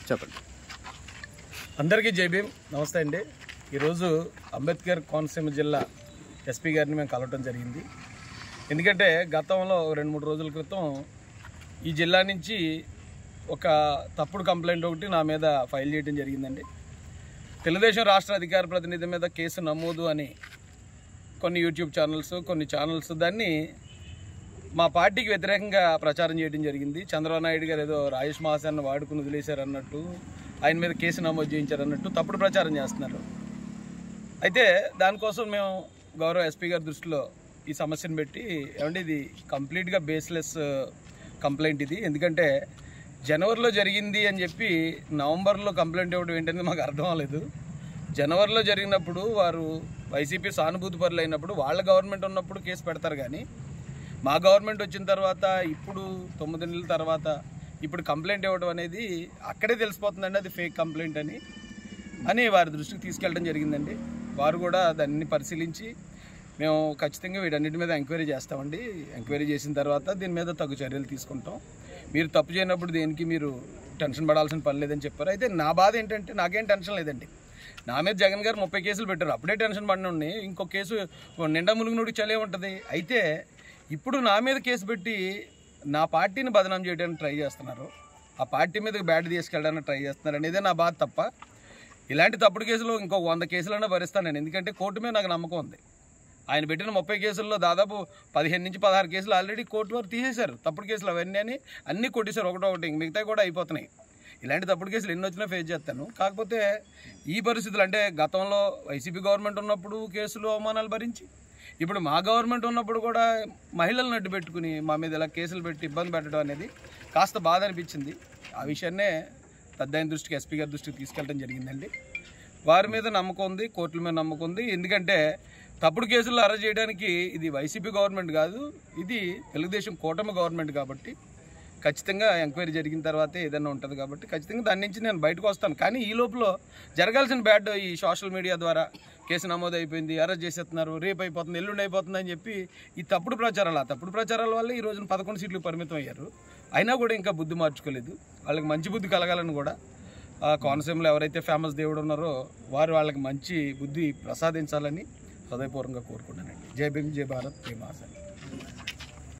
చెప్పండి. అందరికీ జై భీమ్, నమస్తే అండి. ఈరోజు అంబేద్కర్ కోనసీమ జిల్లా ఎస్పీ గారిని మేము కలవటం జరిగింది. ఎందుకంటే గతంలో 2-3 రోజుల క్రితం ఈ జిల్లా నుంచి ఒక తప్పుడు కంప్లైంట్ ఒకటి నా మీద ఫైల్ చేయడం జరిగిందండి. తెలుగుదేశం రాష్ట్ర అధికార ప్రతినిధి మీద కేసు నమోదు అని కొన్ని యూట్యూబ్ ఛానల్స్, కొన్ని ఛానల్స్ దాన్ని మా పార్టీకి వ్యతిరేకంగా ప్రచారం చేయడం జరిగింది. చంద్రబాబు నాయుడు గారు ఏదో రాజేష్ మహాశాన్ని వాడుకుని వదిలేశారన్నట్టు, ఆయన మీద కేసు నమోదు చేయించారన్నట్టు తప్పుడు ప్రచారం చేస్తున్నారు. అయితే దానికోసం మేము గౌరవ ఎస్పీ గారి దృష్టిలో ఈ సమస్యను పెట్టి, ఏమంటే ఇది కంప్లీట్గా బేస్లెస్ కంప్లైంట్ ఇది. ఎందుకంటే జనవరిలో జరిగింది అని చెప్పి నవంబర్లో కంప్లైంట్ ఇవ్వడం ఏంటనేది మాకు అర్థం అవ్వలేదు. జనవరిలో జరిగినప్పుడు వారు వైసీపీ సానుభూతి పరులు అయినప్పుడు, వాళ్ళ గవర్నమెంట్ ఉన్నప్పుడు కేసు పెడతారు. కానీ మా గవర్నమెంట్ వచ్చిన తర్వాత ఇప్పుడు 9 నెలల తర్వాత ఇప్పుడు కంప్లైంట్ ఇవ్వడం అనేది అక్కడే తెలిసిపోతుందండి అది ఫేక్ కంప్లైంట్ అని వారి దృష్టికి తీసుకెళ్ళడం జరిగిందండి. వారు కూడా దాన్ని పరిశీలించి మేము ఖచ్చితంగా వీటన్నిటి మీద ఎంక్వైరీ చేస్తామండి. ఎంక్వైరీ చేసిన తర్వాత దీని మీద తగు చర్యలు తీసుకుంటాం. మీరు తప్పు చేయనప్పుడు దేనికి మీరు టెన్షన్ పడాల్సిన పని లేదని చెప్పారు. అయితే నా బాధ ఏంటంటే, నాకేం టెన్షన్ లేదండి. నా మీద జగన్ గారు 30 కేసులు పెట్టారు, అప్పుడే టెన్షన్ పడినండి. ఇంకో కేసు నిండా ములుగునుడికి చలే ఉంటుంది. అయితే ఇప్పుడు నా మీద కేసు పెట్టి నా పార్టీని బదనాం చేయడానికి ట్రై చేస్తున్నారు, ఆ పార్టీ మీదకి బ్యాట్ తీసుకెళ్ళడానికి ట్రై చేస్తున్నారు అనేదే నా బాధ తప్ప, ఇలాంటి తప్పుడు కేసులు ఇంకో 100 కేసులైనా భరిస్తాను నేను. ఎందుకంటే కోర్టు మీద నాకు నమ్మకం ఉంది. ఆయన పెట్టిన 30 కేసుల్లో దాదాపు 15 నుంచి 16 కేసులు ఆల్రెడీ కోర్టు వారు తీసేశారు. తప్పుడు కేసులు అవన్నీ అన్నీ కొట్టేశారు, ఒకటి మిగతా కూడా అయిపోతున్నాయి. ఇలాంటి తప్పుడు కేసులు ఎన్ని వచ్చినా ఫేస్ చేస్తాను. కాకపోతే ఈ పరిస్థితులు అంటే గతంలో వైసీపీ గవర్నమెంట్ ఉన్నప్పుడు కేసులు అవమానాలు భరించి, ఇప్పుడు మా గవర్నమెంట్ ఉన్నప్పుడు కూడా మహిళలను అడ్డు పెట్టుకుని మా మీద ఇలా కేసులు పెట్టి ఇబ్బంది పెట్టడం అనేది కాస్త బాధ అనిపించింది. ఆ విషయాన్నే పెద్ద ఆయన దృష్టికి, ఎస్పీ గారి దృష్టికి తీసుకెళ్ళడం జరిగిందండి. వారి మీద నమ్మకం ఉంది, కోర్టుల మీద నమ్మకం ఉంది. ఎందుకంటే తప్పుడు కేసుల్లో అరెస్ట్ చేయడానికి ఇది వైసీపీ గవర్నమెంట్ కాదు, ఇది తెలుగుదేశం కూటమి గవర్నమెంట్. కాబట్టి ఖచ్చితంగా ఎంక్వైరీ జరిగిన తర్వాతే ఏదైనా ఉంటుంది. కాబట్టి ఖచ్చితంగా దాని నుంచి నేను బయటకు వస్తాను. కానీ ఈ లోపల జరగాల్సిన బ్యాడ్ ఈ సోషల్ మీడియా ద్వారా కేసు నమోదు అయిపోయింది, అరెస్ట్ చేసేస్తున్నారు, రేపు అయిపోతుంది, ఎల్లుండి అయిపోతుంది అని చెప్పి ఈ తప్పుడు ప్రచారాలు, ఆ తప్పుడు ప్రచారాల వల్ల ఈ రోజున 11 సీట్లు పరిమితం అయ్యారు. అయినా కూడా ఇంకా బుద్ధి మార్చుకోలేదు. వాళ్ళకి మంచి బుద్ధి కలగాలని కూడా కోనసీమలో ఎవరైతే ఫేమస్ దేవుడు ఉన్నారో వారు వాళ్ళకి మంచి బుద్ధి ప్రసాదించాలని హృదయపూర్వకంగా కోరుకుంటానండి. జై భీమ్, జై భారత్, జై మహాశయ.